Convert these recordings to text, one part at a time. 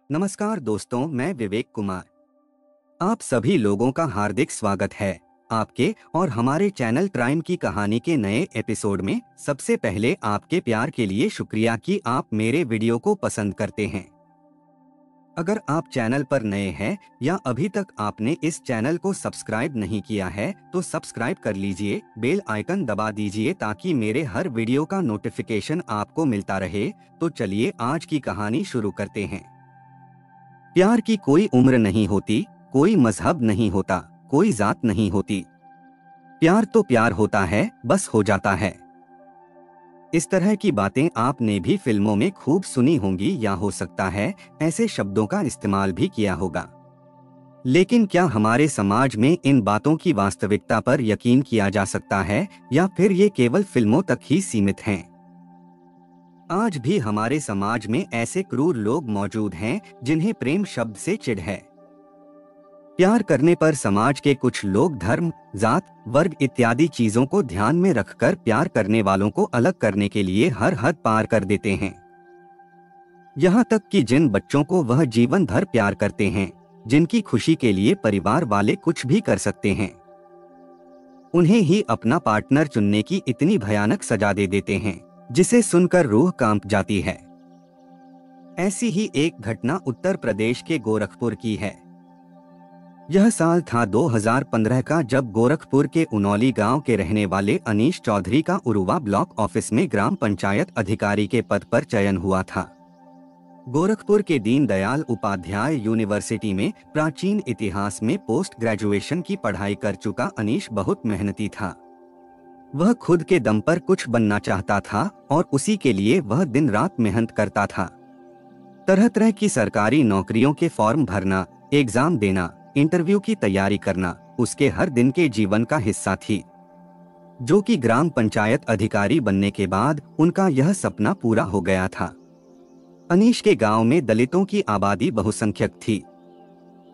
नमस्कार दोस्तों, मैं विवेक कुमार। आप सभी लोगों का हार्दिक स्वागत है आपके और हमारे चैनल क्राइम की कहानी के नए एपिसोड में। सबसे पहले आपके प्यार के लिए शुक्रिया कि आप मेरे वीडियो को पसंद करते हैं। अगर आप चैनल पर नए हैं या अभी तक आपने इस चैनल को सब्सक्राइब नहीं किया है तो सब्सक्राइब कर लीजिए, बेल आइकन दबा दीजिए ताकि मेरे हर वीडियो का नोटिफिकेशन आपको मिलता रहे। तो चलिए आज की कहानी शुरू करते हैं। प्यार की कोई उम्र नहीं होती, कोई मजहब नहीं होता, कोई जात नहीं होती। प्यार तो प्यार होता है, बस हो जाता है। इस तरह की बातें आपने भी फिल्मों में खूब सुनी होंगी या हो सकता है ऐसे शब्दों का इस्तेमाल भी किया होगा। लेकिन क्या हमारे समाज में इन बातों की वास्तविकता पर यकीन किया जा सकता है या फिर ये केवल फिल्मों तक ही सीमित हैं? आज भी हमारे समाज में ऐसे क्रूर लोग मौजूद हैं जिन्हें प्रेम शब्द से चिढ़ है। प्यार करने पर समाज के कुछ लोग धर्म, जात, वर्ग इत्यादि चीजों को ध्यान में रखकर प्यार करने वालों को अलग करने के लिए हर हद पार कर देते हैं। यहाँ तक कि जिन बच्चों को वह जीवन भर प्यार करते हैं, जिनकी खुशी के लिए परिवार वाले कुछ भी कर सकते हैं, उन्हें ही अपना पार्टनर चुनने की इतनी भयानक सजा दे देते हैं जिसे सुनकर रूह कांप जाती है। ऐसी ही एक घटना उत्तर प्रदेश के गोरखपुर की है। यह साल था 2015 का, जब गोरखपुर के उनौली गांव के रहने वाले अनीश चौधरी का उरुवा ब्लॉक ऑफिस में ग्राम पंचायत अधिकारी के पद पर चयन हुआ था। गोरखपुर के दीनदयाल उपाध्याय यूनिवर्सिटी में प्राचीन इतिहास में पोस्ट ग्रेजुएशन की पढ़ाई कर चुका अनीश बहुत मेहनती था। वह खुद के दम पर कुछ बनना चाहता था और उसी के लिए वह दिन रात मेहनत करता था। तरह तरह की सरकारी नौकरियों के फॉर्म भरना, एग्जाम देना, इंटरव्यू की तैयारी करना उसके हर दिन के जीवन का हिस्सा थी। जो कि ग्राम पंचायत अधिकारी बनने के बाद उनका यह सपना पूरा हो गया था। अनीश के गांव में दलितों की आबादी बहुसंख्यक थी।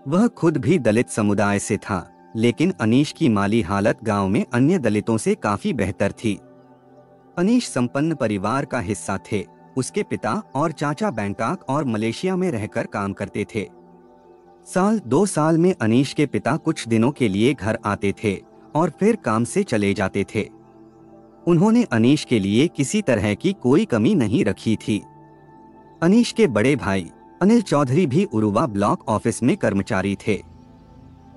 वह खुद भी दलित समुदाय से था, लेकिन अनीश की माली हालत गांव में अन्य दलितों से काफी बेहतर थी। अनीश संपन्न परिवार का हिस्सा थे। उसके पिता और चाचा बैंकॉक और मलेशिया में रहकर काम करते थे। साल 2 साल में अनीश के पिता कुछ दिनों के लिए घर आते थे और फिर काम से चले जाते थे। उन्होंने अनीश के लिए किसी तरह की कोई कमी नहीं रखी थी। अनीश के बड़े भाई अनिल चौधरी भी उरुवा ब्लॉक ऑफिस में कर्मचारी थे।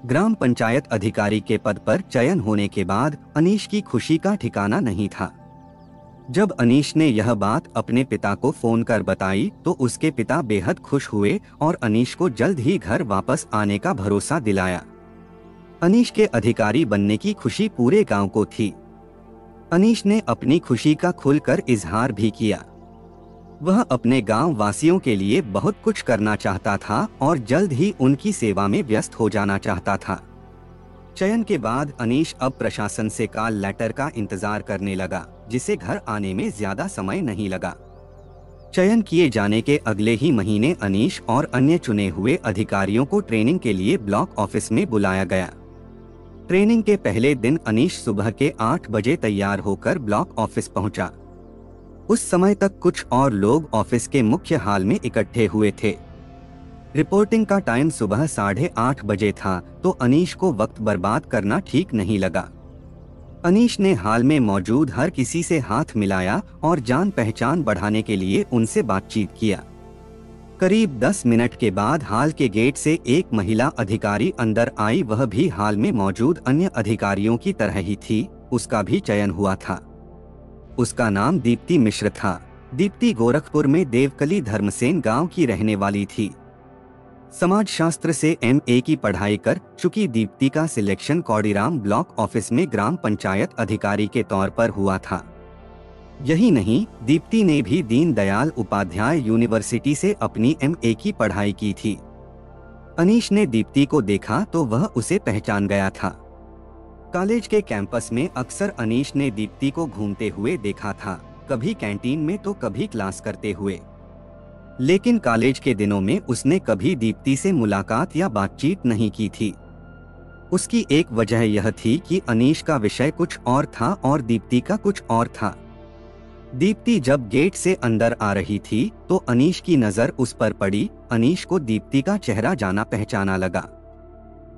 ग्राम पंचायत अधिकारी के पद पर चयन होने के बाद अनीश की खुशी का ठिकाना नहीं था। जब अनीश ने यह बात अपने पिता को फोन कर बताई तो उसके पिता बेहद खुश हुए और अनीश को जल्द ही घर वापस आने का भरोसा दिलाया। अनीश के अधिकारी बनने की खुशी पूरे गांव को थी। अनीश ने अपनी खुशी का खुलकर इजहार भी किया। वह अपने गांव वासियों के लिए बहुत कुछ करना चाहता था और जल्द ही उनकी सेवा में व्यस्त हो जाना चाहता था। चयन के बाद अनीश अब प्रशासन से कॉल लेटर का इंतजार करने लगा, जिसे घर आने में ज्यादा समय नहीं लगा। चयन किए जाने के अगले ही महीने अनीश और अन्य चुने हुए अधिकारियों को ट्रेनिंग के लिए ब्लॉक ऑफिस में बुलाया गया। ट्रेनिंग के पहले दिन अनीश सुबह के 8 बजे तैयार होकर ब्लॉक ऑफिस पहुंचा। उस समय तक कुछ और लोग ऑफिस के मुख्य हॉल में इकट्ठे हुए थे। रिपोर्टिंग का टाइम सुबह 8:30 बजे था, तो अनीश को वक्त बर्बाद करना ठीक नहीं लगा। अनीश ने हाल में मौजूद हर किसी से हाथ मिलाया और जान पहचान बढ़ाने के लिए उनसे बातचीत किया। करीब 10 मिनट के बाद हाल के गेट से एक महिला अधिकारी अंदर आई। वह भी हाल में मौजूद अन्य अधिकारियों की तरह ही थी। उसका भी चयन हुआ था। उसका नाम दीप्ति मिश्र था। दीप्ति गोरखपुर में देवकली धर्मसेन गांव की रहने वाली थी। समाजशास्त्र से MA की पढ़ाई कर चुकी दीप्ति का सिलेक्शन कौड़ीराम ब्लॉक ऑफिस में ग्राम पंचायत अधिकारी के तौर पर हुआ था। यही नहीं, दीप्ति ने भी दीनदयाल उपाध्याय यूनिवर्सिटी से अपनी MA की पढ़ाई की थी। अनीश ने दीप्ति को देखा तो वह उसे पहचान गया था। कॉलेज के कैंपस में अक्सर अनीश ने दीप्ति को घूमते हुए देखा था, कभी कैंटीन में तो कभी क्लास करते हुए। लेकिन कॉलेज के दिनों में उसने कभी दीप्ति से मुलाकात या बातचीत नहीं की थी। उसकी एक वजह यह थी कि अनीश का विषय कुछ और था और दीप्ति का कुछ और था। दीप्ति जब गेट से अंदर आ रही थी तो अनीश की नजर उस पर पड़ी। अनीश को दीप्ति का चेहरा जाना पहचाना लगा।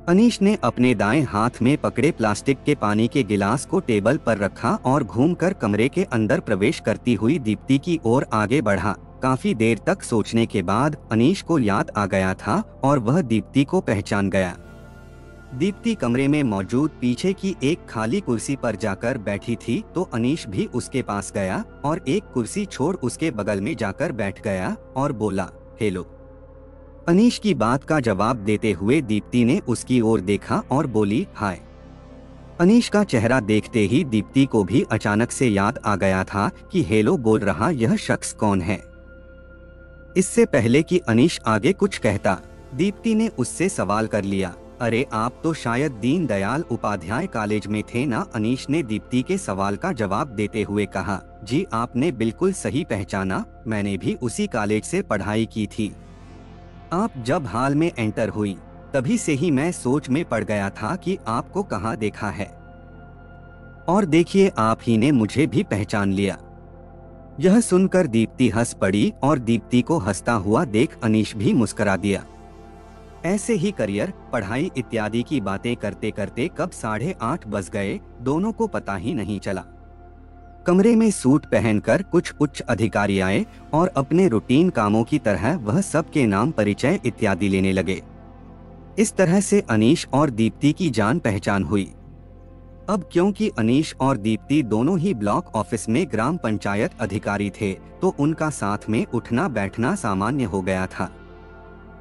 अनीश ने अपने दाएं हाथ में पकड़े प्लास्टिक के पानी के गिलास को टेबल पर रखा और घूमकर कमरे के अंदर प्रवेश करती हुई दीप्ति की ओर आगे बढ़ा। काफी देर तक सोचने के बाद अनीश को याद आ गया था और वह दीप्ति को पहचान गया। दीप्ति कमरे में मौजूद पीछे की एक खाली कुर्सी पर जाकर बैठी थी तो अनीश भी उसके पास गया और एक कुर्सी छोड़ उसके बगल में जाकर बैठ गया और बोला, हेलो। अनीश की बात का जवाब देते हुए दीप्ति ने उसकी ओर देखा और बोली, हाय। अनीश का चेहरा देखते ही दीप्ति को भी अचानक से याद आ गया था कि हेलो बोल रहा यह शख्स कौन है। इससे पहले कि अनीश आगे कुछ कहता, दीप्ति ने उससे सवाल कर लिया, अरे आप तो शायद दीन दयाल उपाध्याय कॉलेज में थे ना। अनीश ने दीप्ति के सवाल का जवाब देते हुए कहा, जी आपने बिल्कुल सही पहचाना, मैंने भी उसी कॉलेज से पढ़ाई की थी। आप जब हाल में एंटर हुई तभी से ही मैं सोच में पड़ गया था कि आपको कहाँ देखा है, और देखिए आप ही ने मुझे भी पहचान लिया। यह सुनकर दीप्ति हंस पड़ी और दीप्ति को हंसता हुआ देख अनीश भी मुस्कुरा दिया। ऐसे ही करियर, पढ़ाई इत्यादि की बातें करते करते कब 8:30 बज गए, दोनों को पता ही नहीं चला। कमरे में सूट पहनकर कुछ उच्च अधिकारी आए और अपने रूटीन कामों की तरह वह सबके नाम, परिचय इत्यादि लेने लगे। इस तरह से अनीश और दीप्ति की जान पहचान हुई। अब क्योंकि अनीश और दीप्ति दोनों ही ब्लॉक ऑफिस में ग्राम पंचायत अधिकारी थे तो उनका साथ में उठना बैठना सामान्य हो गया था।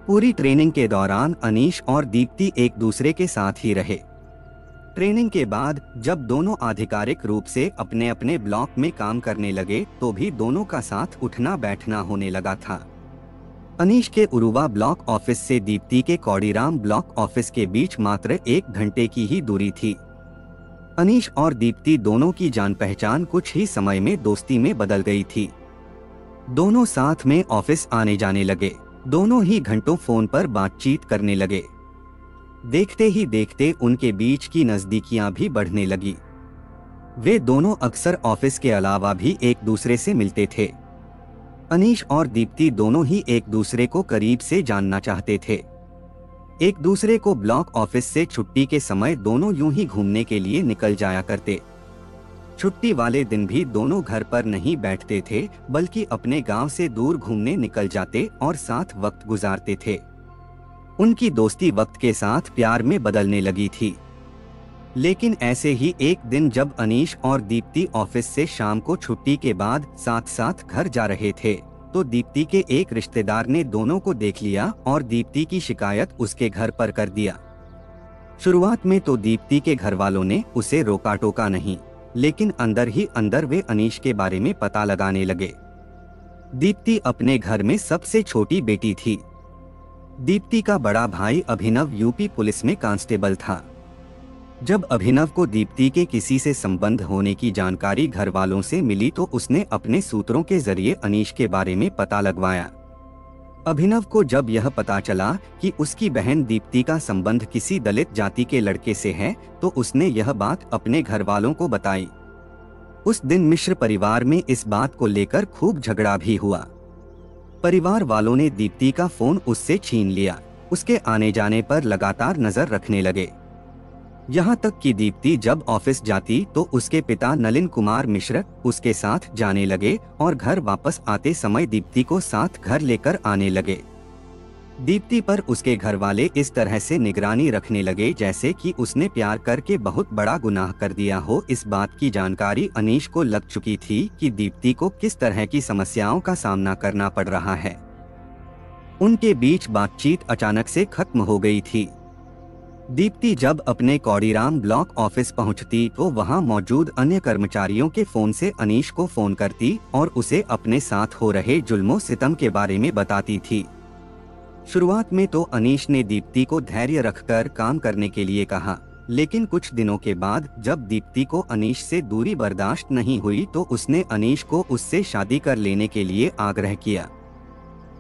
पूरी ट्रेनिंग के दौरान अनीश और दीप्ति एक दूसरे के साथ ही रहे। ट्रेनिंग के बाद जब दोनों आधिकारिक रूप से अपने अपने ब्लॉक में काम करने लगे तो भी दोनों का साथ उठना बैठना होने लगा था। अनीश के उरुवा ब्लॉक ऑफिस से दीप्ति के कौड़ीराम ब्लॉक ऑफिस के बीच मात्र 1 घंटे की ही दूरी थी। अनीश और दीप्ति दोनों की जान पहचान कुछ ही समय में दोस्ती में बदल गई थी। दोनों साथ में ऑफिस आने जाने लगे, दोनों ही घंटों फोन पर बातचीत करने लगे। देखते ही देखते उनके बीच की नजदीकियां भी बढ़ने लगी। वे दोनों अक्सर ऑफिस के अलावा भी एक दूसरे से मिलते थे। अनीश और दीप्ति दोनों ही एक दूसरे को करीब से जानना चाहते थे। एक दूसरे को ब्लॉक ऑफिस से छुट्टी के समय दोनों यूं ही घूमने के लिए निकल जाया करते। छुट्टी वाले दिन भी दोनों घर पर नहीं बैठते थे बल्कि अपने गांव से दूर घूमने निकल जाते और साथ वक्त गुजारते थे। उनकी दोस्ती वक्त के साथ प्यार में बदलने लगी थी। लेकिन ऐसे ही एक दिन जब अनीश और दीप्ति ऑफिस से शाम को छुट्टी के बाद साथ साथ घर जा रहे थे तो दीप्ति के एक रिश्तेदार ने दोनों को देख लिया और दीप्ति की शिकायत उसके घर पर कर दिया। शुरुआत में तो दीप्ति के घर वालों ने उसे रोका टोका नहीं, लेकिन अंदर ही अंदर वे अनीश के बारे में पता लगाने लगे। दीप्ति अपने घर में सबसे छोटी बेटी थी। दीप्ति का बड़ा भाई अभिनव यूपी पुलिस में कांस्टेबल था। जब अभिनव को दीप्ति के किसी से संबंध होने की जानकारी घर वालों से मिली तो उसने अपने सूत्रों के जरिए अनीश के बारे में पता लगवाया। अभिनव को जब यह पता चला कि उसकी बहन दीप्ति का संबंध किसी दलित जाति के लड़के से है तो उसने यह बात अपने घर वालों को बताई। उस दिन मिश्र परिवार में इस बात को लेकर खूब झगड़ा भी हुआ। परिवार वालों ने दीप्ति का फोन उससे छीन लिया। उसके आने जाने पर लगातार नजर रखने लगे। यहाँ तक कि दीप्ति जब ऑफिस जाती तो उसके पिता नलिन कुमार मिश्र उसके साथ जाने लगे और घर वापस आते समय दीप्ति को साथ घर लेकर आने लगे। दीप्ति पर उसके घर वाले इस तरह से निगरानी रखने लगे जैसे कि उसने प्यार करके बहुत बड़ा गुनाह कर दिया हो। इस बात की जानकारी अनीश को लग चुकी थी कि दीप्ति को किस तरह की समस्याओं का सामना करना पड़ रहा है। उनके बीच बातचीत अचानक से खत्म हो गई थी। दीप्ति जब अपने कौड़ीराम ब्लॉक ऑफिस पहुंचती तो वहां मौजूद अन्य कर्मचारियों के फोन से अनीश को फोन करती और उसे अपने साथ हो रहे जुल्मों सितम के बारे में बताती थी। शुरुआत में तो अनीश ने दीप्ति को धैर्य रखकर काम करने के लिए कहा, लेकिन कुछ दिनों के बाद जब दीप्ति को अनीश से दूरी बर्दाश्त नहीं हुई तो उसने अनीश को उससे शादी कर लेने के लिए आग्रह किया।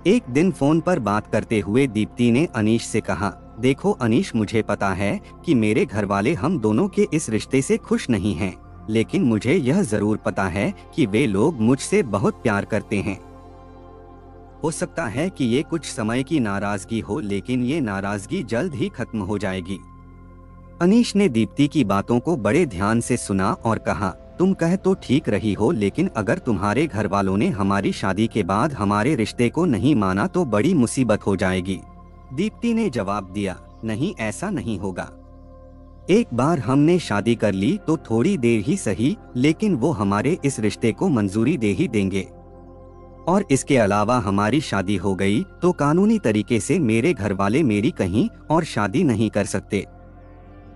एक दिन फोन पर बात करते हुए दीप्ति ने अनीश से कहा, देखो अनीश, मुझे पता है कि मेरे घर वाले हम दोनों के इस रिश्ते से खुश नहीं हैं, लेकिन मुझे यह जरूर पता है कि वे लोग मुझसे बहुत प्यार करते हैं। हो सकता है कि ये कुछ समय की नाराजगी हो, लेकिन ये नाराजगी जल्द ही खत्म हो जाएगी। अनीश ने दीप्ति की बातों को बड़े ध्यान से सुना और कहा, तुम कह तो ठीक रही हो, लेकिन अगर तुम्हारे घर वालों ने हमारी शादी के बाद हमारे रिश्ते को नहीं माना तो बड़ी मुसीबत हो जाएगी। दीप्ति ने जवाब दिया, नहीं, ऐसा नहीं होगा। एक बार हमने शादी कर ली तो थोड़ी देर ही सही, लेकिन वो हमारे इस रिश्ते को मंजूरी दे ही देंगे। और इसके अलावा हमारी शादी हो गई तो कानूनी तरीके से मेरे घर वाले मेरी कहीं और शादी नहीं कर सकते।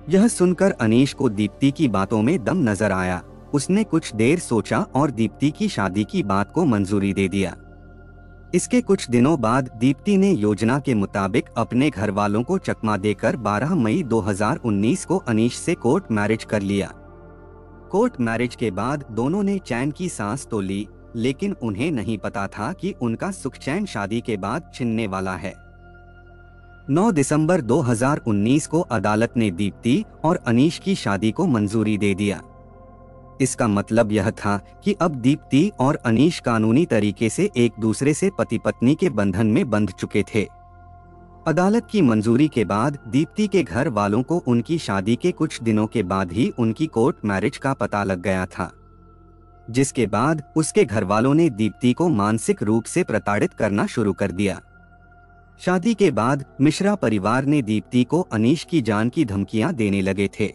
यह सुनकर अनीश को दीप्ति की बातों में दम नजर आया। उसने कुछ देर सोचा और दीप्ति की शादी की बात को मंजूरी दे दिया। इसके कुछ दिनों बाद दीप्ति ने योजना के मुताबिक अपने घर वालों को चकमा देकर 12 मई 2019 को अनीश से कोर्ट मैरिज कर लिया। कोर्ट मैरिज के बाद दोनों ने चैन की सांस तो ली, लेकिन उन्हें नहीं पता था कि उनका सुख चैन शादी के बाद छिनने वाला है। 9 दिसंबर 2019 को अदालत ने दीप्ति और अनीश की शादी को मंजूरी दे दिया। इसका मतलब यह था कि अब दीप्ति और अनीश कानूनी तरीके से एक दूसरे से पति पत्नी के बंधन में बंध चुके थे। अदालत की मंजूरी के बाद दीप्ति के घर वालों को उनकी शादी के कुछ दिनों के बाद ही उनकी कोर्ट मैरिज का पता लग गया था, जिसके बाद उसके घर वालों ने दीप्ति को मानसिक रूप से प्रताड़ित करना शुरू कर दिया। शादी के बाद मिश्रा परिवार ने दीप्ति को अनीश की जान की धमकियां देने लगे थे।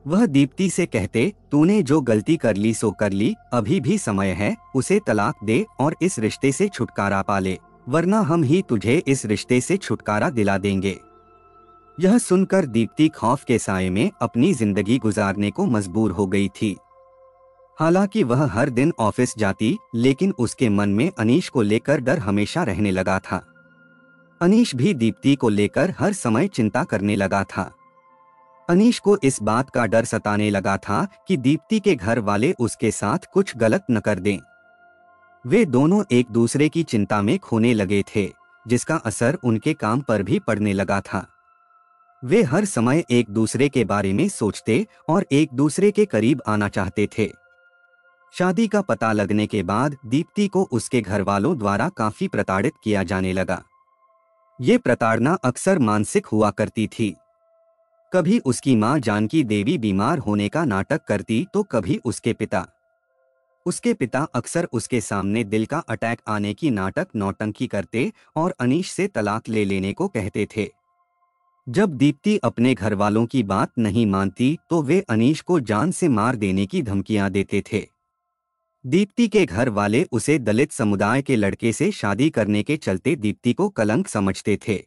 वह दीप्ति से कहते, तूने जो गलती कर ली सो कर ली, अभी भी समय है, उसे तलाक दे और इस रिश्ते से छुटकारा पा ले, वरना हम ही तुझे इस रिश्ते से छुटकारा दिला देंगे। यह सुनकर दीप्ति खौफ के साए में अपनी जिंदगी गुजारने को मजबूर हो गई थी। हालांकि वह हर दिन ऑफिस जाती, लेकिन उसके मन में अनीश को लेकर डर हमेशा रहने लगा था। अनीश भी दीप्ति को लेकर हर समय चिंता करने लगा था। अनीश को इस बात का डर सताने लगा था कि दीप्ति के घर वाले उसके साथ कुछ गलत न कर दें। वे दोनों एक दूसरे की चिंता में खोने लगे थे, जिसका असर उनके काम पर भी पड़ने लगा था। वे हर समय एक दूसरे के बारे में सोचते और एक दूसरे के करीब आना चाहते थे। शादी का पता लगने के बाद दीप्ति को उसके घर वालों द्वारा काफी प्रताड़ित किया जाने लगा। ये प्रताड़ना अक्सर मानसिक हुआ करती थी। कभी उसकी मां जानकी देवी बीमार होने का नाटक करती तो कभी उसके पिता अक्सर उसके सामने दिल का अटैक आने की नाटक नौटंकी करते और अनीश से तलाक ले लेने को कहते थे। जब दीप्ति अपने घर वालों की बात नहीं मानती तो वे अनीश को जान से मार देने की धमकियां देते थे। दीप्ति के घर वाले उसे दलित समुदाय के लड़के से शादी करने के चलते दीप्ति को कलंक समझते थे।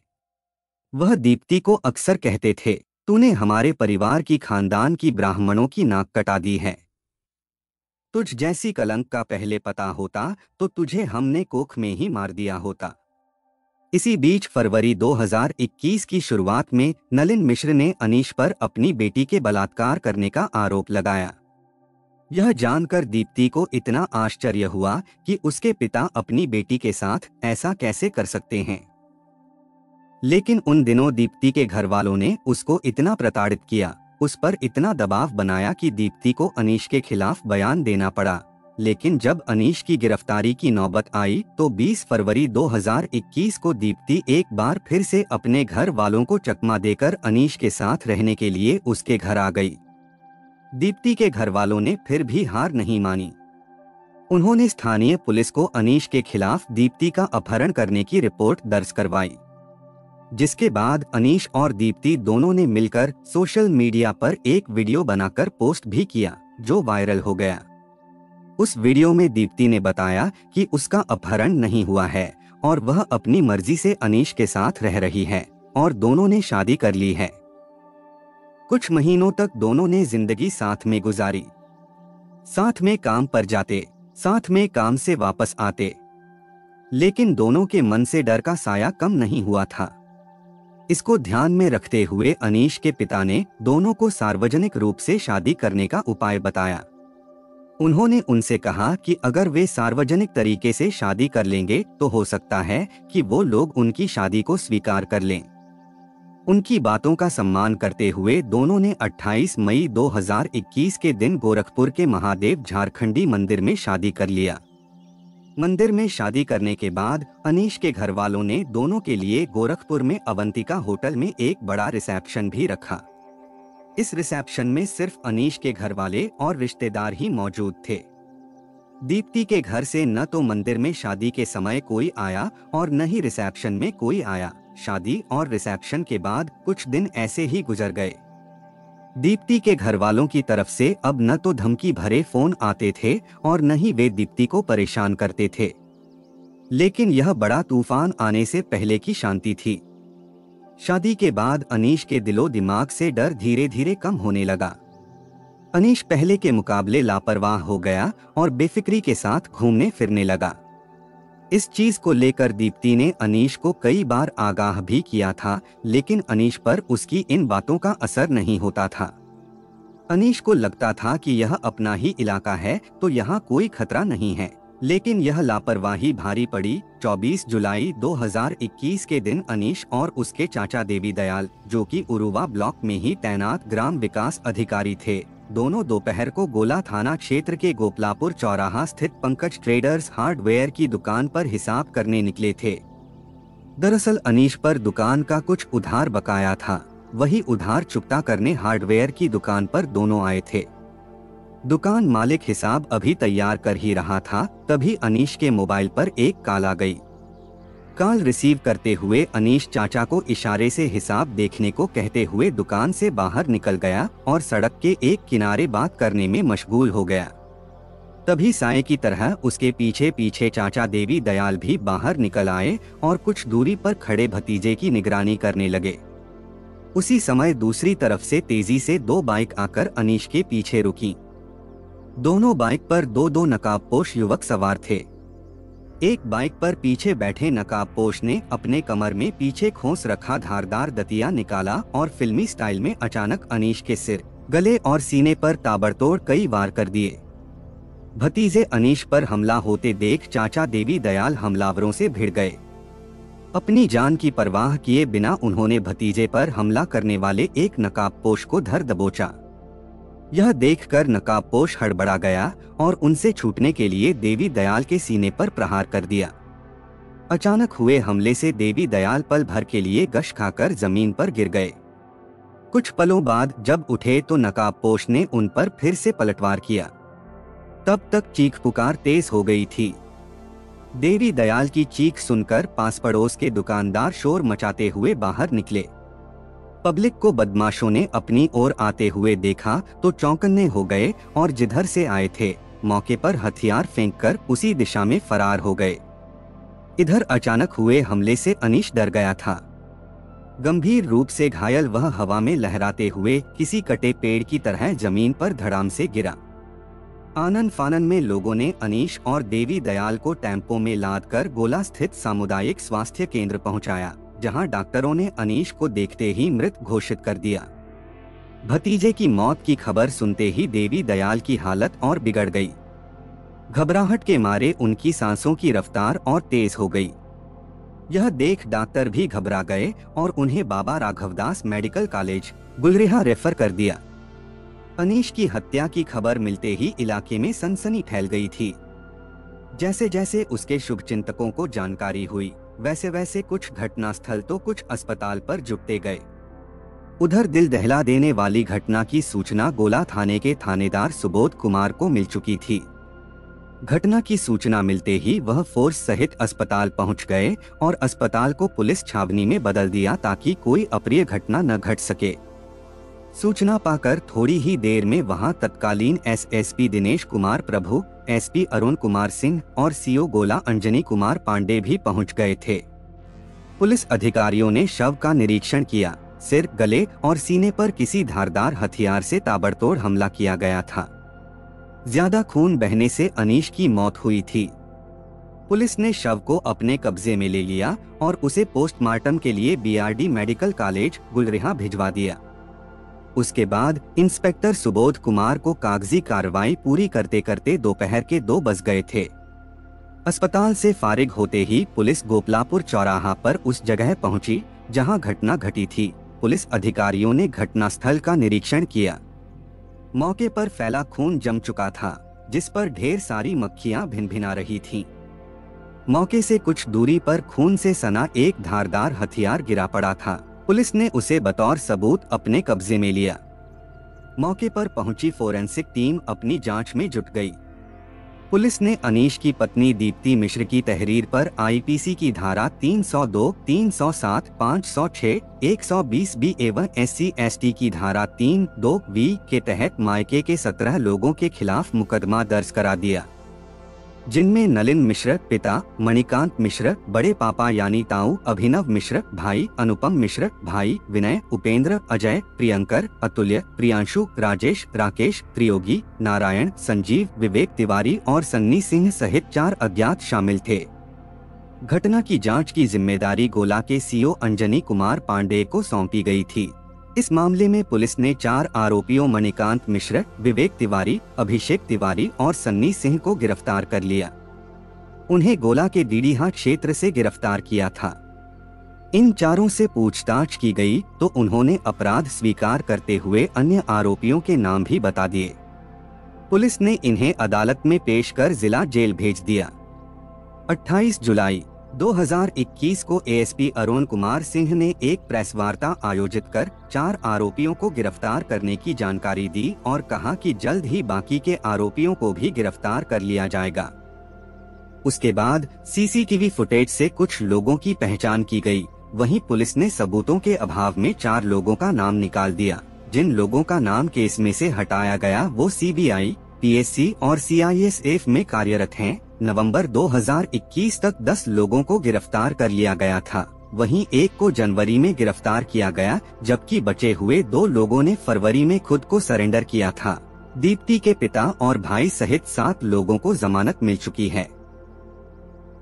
वह दीप्ति को अक्सर कहते थे, तूने हमारे परिवार की खानदान की ब्राह्मणों की नाक कटा दी है। तुझ जैसी कलंक का पहले पता होता तो तुझे हमने कोख में ही मार दिया होता। इसी बीच फरवरी 2021 की शुरुआत में नलिन मिश्र ने अनीश पर अपनी बेटी के बलात्कार करने का आरोप लगाया। यह जानकर दीप्ति को इतना आश्चर्य हुआ कि उसके पिता अपनी बेटी के साथ ऐसा कैसे कर सकते हैं। लेकिन उन दिनों दीप्ति के घर वालों ने उसको इतना प्रताड़ित किया, उस पर इतना दबाव बनाया कि दीप्ति को अनीश के खिलाफ बयान देना पड़ा। लेकिन जब अनीश की गिरफ्तारी की नौबत आई तो 20 फरवरी 2021 को दीप्ति एक बार फिर से अपने घर वालों को चकमा देकर अनीश के साथ रहने के लिए उसके घर आ गई। दीप्ति के घर वालों ने फिर भी हार नहीं मानी। उन्होंने स्थानीय पुलिस को अनीश के खिलाफ दीप्ति का अपहरण करने की रिपोर्ट दर्ज करवाई, जिसके बाद अनीश और दीप्ति दोनों ने मिलकर सोशल मीडिया पर एक वीडियो बनाकर पोस्ट भी किया, जो वायरल हो गया। उस वीडियो में दीप्ति ने बताया कि उसका अपहरण नहीं हुआ है और वह अपनी मर्जी से अनीश के साथ रह रही है और दोनों ने शादी कर ली है। कुछ महीनों तक दोनों ने जिंदगी साथ में गुजारी, साथ में काम पर जाते, साथ में काम से वापस आते, लेकिन दोनों के मन से डर का साया कम नहीं हुआ था। इसको ध्यान में रखते हुए अनीश के पिता ने दोनों को सार्वजनिक रूप से शादी करने का उपाय बताया। उन्होंने उनसे कहा कि अगर वे सार्वजनिक तरीके से शादी कर लेंगे तो हो सकता है कि वो लोग उनकी शादी को स्वीकार कर लें। उनकी बातों का सम्मान करते हुए दोनों ने 28 मई 2021 के दिन गोरखपुर के महादेव झारखंडी मंदिर में शादी कर लिया। मंदिर में शादी करने के बाद अनीश के घर वालों ने दोनों के लिए गोरखपुर में अवंतिका होटल में एक बड़ा रिसेप्शन भी रखा। इस रिसेप्शन में सिर्फ अनीश के घर वाले और रिश्तेदार ही मौजूद थे। दीप्ति के घर से न तो मंदिर में शादी के समय कोई आया और न ही रिसेप्शन में कोई आया। शादी और रिसेप्शन के बाद कुछ दिन ऐसे ही गुजर गए। दीप्ति के घर वालों की तरफ से अब न तो धमकी भरे फोन आते थे और न ही वे दीप्ति को परेशान करते थे, लेकिन यह बड़ा तूफान आने से पहले की शांति थी। शादी के बाद अनीश के दिलो दिमाग से डर धीरे धीरे कम होने लगा। अनीश पहले के मुकाबले लापरवाह हो गया और बेफिक्री के साथ घूमने फिरने लगा। इस चीज को लेकर दीप्ति ने अनीश को कई बार आगाह भी किया था, लेकिन अनीश पर उसकी इन बातों का असर नहीं होता था। अनीश को लगता था कि यह अपना ही इलाका है तो यहाँ कोई खतरा नहीं है, लेकिन यह लापरवाही भारी पड़ी। 24 जुलाई 2021 के दिन अनीश और उसके चाचा देवी दयाल, जो कि उरुवा ब्लॉक में ही तैनात ग्राम विकास अधिकारी थे, दोनों दोपहर को गोला थाना क्षेत्र के गोपलापुर चौराहा स्थित पंकज ट्रेडर्स हार्डवेयर की दुकान पर हिसाब करने निकले थे। दरअसल अनीश पर दुकान का कुछ उधार बकाया था, वही उधार चुकता करने हार्डवेयर की दुकान पर दोनों आए थे। दुकान मालिक हिसाब अभी तैयार कर ही रहा था, तभी अनीश के मोबाइल पर एक कॉल आ गई। कॉल रिसीव करते हुए अनीश चाचा को इशारे से हिसाब देखने को कहते हुए दुकान से बाहर निकल गया और सड़क के एक किनारे बात करने में मशगूल हो गया। तभी साए की तरह उसके पीछे पीछे चाचा देवी दयाल भी बाहर निकल आए और कुछ दूरी पर खड़े भतीजे की निगरानी करने लगे। उसी समय दूसरी तरफ से तेजी से दो बाइक आकर अनीश के पीछे रुकी। दोनों बाइक पर दो नकाबपोश युवक सवार थे। एक बाइक पर पीछे बैठे नकाबपोश ने अपने कमर में पीछे खोस रखा धारदार दतिया निकाला और फिल्मी स्टाइल में अचानक अनीश के सिर, गले और सीने पर ताबड़तोड़ कई वार कर दिए। भतीजे अनीश पर हमला होते देख चाचा देवी दयाल हमलावरों से भिड़ गए। अपनी जान की परवाह किए बिना उन्होंने भतीजे पर हमला करने वाले एक नकाबपोश को धर दबोचा। यह देखकर नकाबपोश हड़बड़ा गया और उनसे छूटने के लिए देवी दयाल के सीने पर प्रहार कर दिया। अचानक हुए हमले से देवी दयाल पल भर के लिए गश खाकर जमीन पर गिर गए। कुछ पलों बाद जब उठे तो नकाबपोश ने उन पर फिर से पलटवार किया। तब तक चीख पुकार तेज हो गई थी। देवी दयाल की चीख सुनकर पास पड़ोस के दुकानदार शोर मचाते हुए बाहर निकले। पब्लिक को बदमाशों ने अपनी ओर आते हुए देखा तो चौंकन्ने हो गए और जिधर से आए थे मौके पर हथियार फेंककर उसी दिशा में फरार हो गए। इधर अचानक हुए हमले से अनीश डर गया था। गंभीर रूप से घायल वह हवा में लहराते हुए किसी कटे पेड़ की तरह जमीन पर धड़ाम से गिरा। आनन फानन में लोगों ने अनीश और देवी दयाल को टेम्पो में लादकर गोला स्थित सामुदायिक स्वास्थ्य केंद्र पहुंचाया, जहां डॉक्टरों ने अनीश को देखते ही मृत घोषित कर दिया। भतीजे की मौत की खबर सुनते ही देवी दयाल की हालत और बिगड़ गई। घबराहट के मारे उनकी सांसों की रफ्तार और तेज हो गई। यह देख डॉक्टर भी घबरा गए और उन्हें Baba Raghavdas medical college Gulriha refer कर दिया। अनीश की हत्या की खबर मिलते ही इलाके में सनसनी फैल गई थी। जैसे जैसे उसके शुभचिंतकों को जानकारी हुई, वैसे वैसे कुछ घटनास्थल तो कुछ अस्पताल पर जुटते गए। उधर दिल दहला देने वाली घटना की सूचना गोला थाने के थानेदार सुबोध कुमार को मिल चुकी थी। घटना की सूचना मिलते ही वह फोर्स सहित अस्पताल पहुंच गए और अस्पताल को पुलिस छावनी में बदल दिया ताकि कोई अप्रिय घटना न घट सके। सूचना पाकर थोड़ी ही देर में वहां तत्कालीन एसएसपी दिनेश कुमार प्रभु, एसपी अरुण कुमार सिंह और सीओ गोला अंजनी कुमार पांडे भी पहुंच गए थे। पुलिस अधिकारियों ने शव का निरीक्षण किया। सिर, गले और सीने पर किसी धारदार हथियार से ताबड़तोड़ हमला किया गया था। ज्यादा खून बहने से अनीश की मौत हुई थी। पुलिस ने शव को अपने कब्जे में ले लिया और उसे पोस्टमार्टम के लिए बीआरडी मेडिकल कॉलेज गुलरिहा भिजवा दिया। उसके बाद इंस्पेक्टर सुबोध कुमार को कागजी कार्रवाई पूरी करते करते दोपहर के 2 बज गए थे। अस्पताल से फारिग होते ही पुलिस गोपलापुर चौराहा पर उस जगह पहुंची जहां घटना घटी थी। पुलिस अधिकारियों ने घटनास्थल का निरीक्षण किया। मौके पर फैला खून जम चुका था, जिस पर ढेर सारी मक्खियां भिनभिना रही थीं। मौके से कुछ दूरी पर खून से सना एक धारदार हथियार गिरा पड़ा था। पुलिस ने उसे बतौर सबूत अपने कब्जे में लिया। मौके पर पहुंची फोरेंसिक टीम अपनी जांच में जुट गई। पुलिस ने अनीश की पत्नी दीप्ति मिश्र की तहरीर पर आईपीसी की धारा 302, 307, 506, 120 बी एवं SC/ST की धारा 3(2)(V) के तहत मायके के 17 लोगों के खिलाफ मुकदमा दर्ज करा दिया, जिनमें नलिन मिश्र पिता, मणिकांत मिश्र बड़े पापा यानी ताऊ, अभिनव मिश्र भाई, अनुपम मिश्र भाई, विनय, उपेंद्र, अजय, प्रियंकर, अतुल्य, प्रियांशु, राजेश, राकेश, त्रियोगी, नारायण, संजीव, विवेक तिवारी और सन्नी सिंह सहित 4 अज्ञात शामिल थे। घटना की जांच की जिम्मेदारी गोला के सीओ अंजनी कुमार पांडे को सौंपी गई थी। इस मामले में पुलिस ने 4 आरोपियों मणिकांत मिश्र, विवेक तिवारी, अभिषेक तिवारी और सन्नी सिंह को गिरफ्तार कर लिया। उन्हें गोला के डीडीहा क्षेत्र से गिरफ्तार किया था। इन चारों से पूछताछ की गई तो उन्होंने अपराध स्वीकार करते हुए अन्य आरोपियों के नाम भी बता दिए। पुलिस ने इन्हें अदालत में पेश कर जिला जेल भेज दिया। 28 जुलाई 2021 को एएसपी अरुण कुमार सिंह ने एक प्रेस वार्ता आयोजित कर 4 आरोपियों को गिरफ्तार करने की जानकारी दी और कहा कि जल्द ही बाकी के आरोपियों को भी गिरफ्तार कर लिया जाएगा। उसके बाद सीसीटीवी फुटेज से कुछ लोगों की पहचान की गई। वहीं पुलिस ने सबूतों के अभाव में 4 लोगों का नाम निकाल दिया। जिन लोगों का नाम केस में से हटाया गया वो सीबीआई, पीएससी और सीआईएसएफ में कार्यरत हैं। नवंबर 2021 तक 10 लोगों को गिरफ्तार कर लिया गया था। वहीं एक को जनवरी में गिरफ्तार किया गया, जबकि बचे हुए 2 लोगों ने फरवरी में खुद को सरेंडर किया था। दीप्ति के पिता और भाई सहित 7 लोगों को जमानत मिल चुकी है।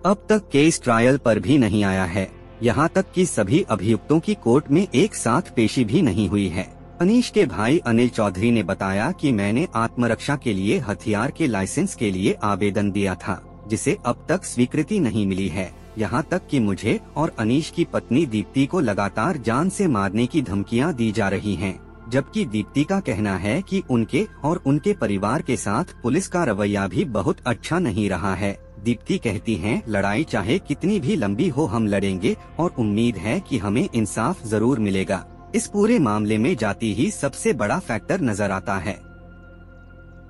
अब तक केस ट्रायल पर भी नहीं आया है। यहाँ तक कि सभी अभियुक्तों की कोर्ट में एक साथ पेशी भी नहीं हुई है। अनीश के भाई अनिल चौधरी ने बताया कि मैंने आत्मरक्षा के लिए हथियार के लाइसेंस के लिए आवेदन दिया था, जिसे अब तक स्वीकृति नहीं मिली है। यहाँ तक कि मुझे और अनीश की पत्नी दीप्ति को लगातार जान से मारने की धमकियाँ दी जा रही हैं, जबकि दीप्ति का कहना है कि उनके और उनके परिवार के साथ पुलिस का रवैया भी बहुत अच्छा नहीं रहा है। दीप्ति कहती हैं, लड़ाई चाहे कितनी भी लंबी हो हम लड़ेंगे और उम्मीद है कि हमें इंसाफ जरूर मिलेगा। इस पूरे मामले में जाति ही सबसे बड़ा फैक्टर नजर आता है।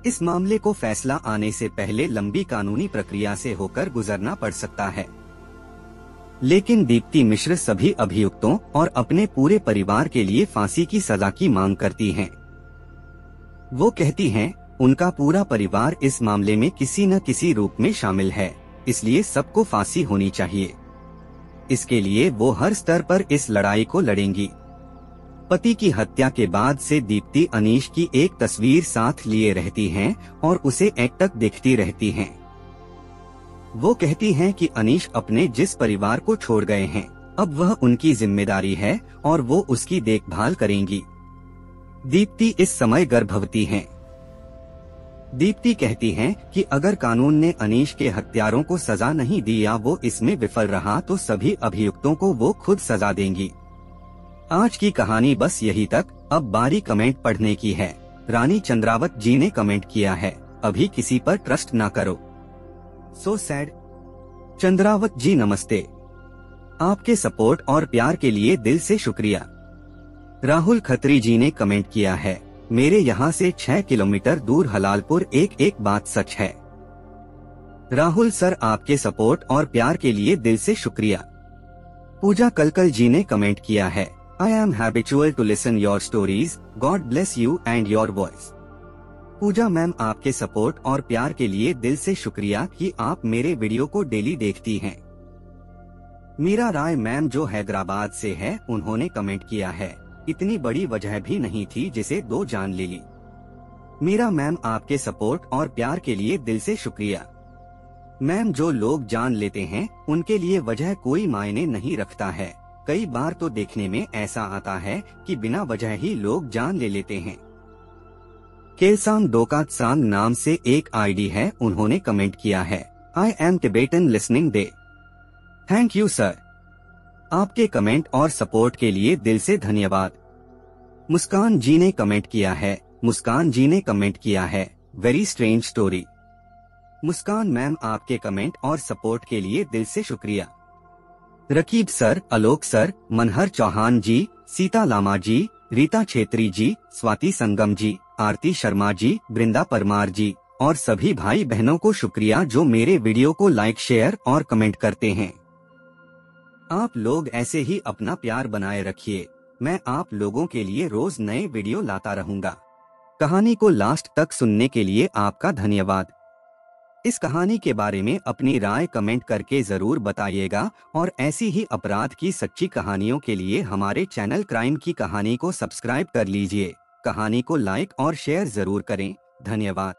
इस मामले को फैसला आने से पहले लंबी कानूनी प्रक्रिया से होकर गुजरना पड़ सकता है। लेकिन दीप्ति मिश्र सभी अभियुक्तों और अपने पूरे परिवार के लिए फांसी की सजा की मांग करती हैं। वो कहती हैं, उनका पूरा परिवार इस मामले में किसी न किसी रूप में शामिल है, इसलिए सबको फांसी होनी चाहिए। इसके लिए वो हर स्तर पर इस लड़ाई को लड़ेंगी। पति की हत्या के बाद से दीप्ति अनीश की एक तस्वीर साथ लिए रहती हैं और उसे एकटक देखती रहती हैं। वो कहती हैं कि अनीश अपने जिस परिवार को छोड़ गए हैं, अब वह उनकी जिम्मेदारी है और वो उसकी देखभाल करेंगी। दीप्ति इस समय गर्भवती हैं। दीप्ति कहती हैं कि अगर कानून ने अनीश के हत्यारों को सजा नहीं दी या वो इसमें विफल रहा तो सभी अभियुक्तों को वो खुद सजा देंगी। आज की कहानी बस यही तक। अब बारी कमेंट पढ़ने की है। रानी चंद्रावत जी ने कमेंट किया है, अभी किसी पर ट्रस्ट ना करो। So sad. चंद्रावत जी नमस्ते। आपके सपोर्ट और प्यार के लिए दिल से शुक्रिया। राहुल खत्री जी ने कमेंट किया है, मेरे यहाँ से 6 किलोमीटर दूर हलालपुर एक बात सच है। राहुल सर आपके सपोर्ट और प्यार के लिए दिल से शुक्रिया। पूजा कलकल जी ने कमेंट किया है, I am habitual to listen your stories. God bless you and your voice. Puja ma'am आपके सपोर्ट और प्यार के लिए दिल से शुक्रिया कि आप मेरे वीडियो को डेली देखती हैं। मीरा राय मैम जो हैदराबाद से है, उन्होंने कमेंट किया है, इतनी बड़ी वजह भी नहीं थी जिसे 2 जान ले ली। मीरा मैम आपके सपोर्ट और प्यार के लिए दिल से शुक्रिया। मैम जो लोग जान लेते हैं उनके लिए वजह कोई मायने नहीं रखता है। कई बार तो देखने में ऐसा आता है कि बिना वजह ही लोग जान ले लेते हैं। केलसांग डोकात्सांग नाम से एक आईडी है, उन्होंने कमेंट किया है, I am Tibetan listening day. Thank you sir. आपके कमेंट और सपोर्ट के लिए दिल से धन्यवाद। मुस्कान जी ने कमेंट किया है। मुस्कान जी ने कमेंट किया है, वेरी स्ट्रेंज स्टोरी। मुस्कान मैम, आपके कमेंट और सपोर्ट के लिए दिल से शुक्रिया। रकीब सर, आलोक सर, मनहर चौहान जी, सीता लामा जी, रीता छेत्री जी, स्वाति संगम जी, आरती शर्मा जी, बृंदा परमार जी और सभी भाई बहनों को शुक्रिया जो मेरे वीडियो को लाइक, शेयर और कमेंट करते हैं। आप लोग ऐसे ही अपना प्यार बनाए रखिए। मैं आप लोगों के लिए रोज नए वीडियो लाता रहूंगा। कहानी को लास्ट तक सुनने के लिए आपका धन्यवाद। इस कहानी के बारे में अपनी राय कमेंट करके जरूर बताइएगा और ऐसी ही अपराध की सच्ची कहानियों के लिए हमारे चैनल क्राइम की कहानी को सब्सक्राइब कर लीजिए। कहानी को लाइक और शेयर जरूर करें। धन्यवाद।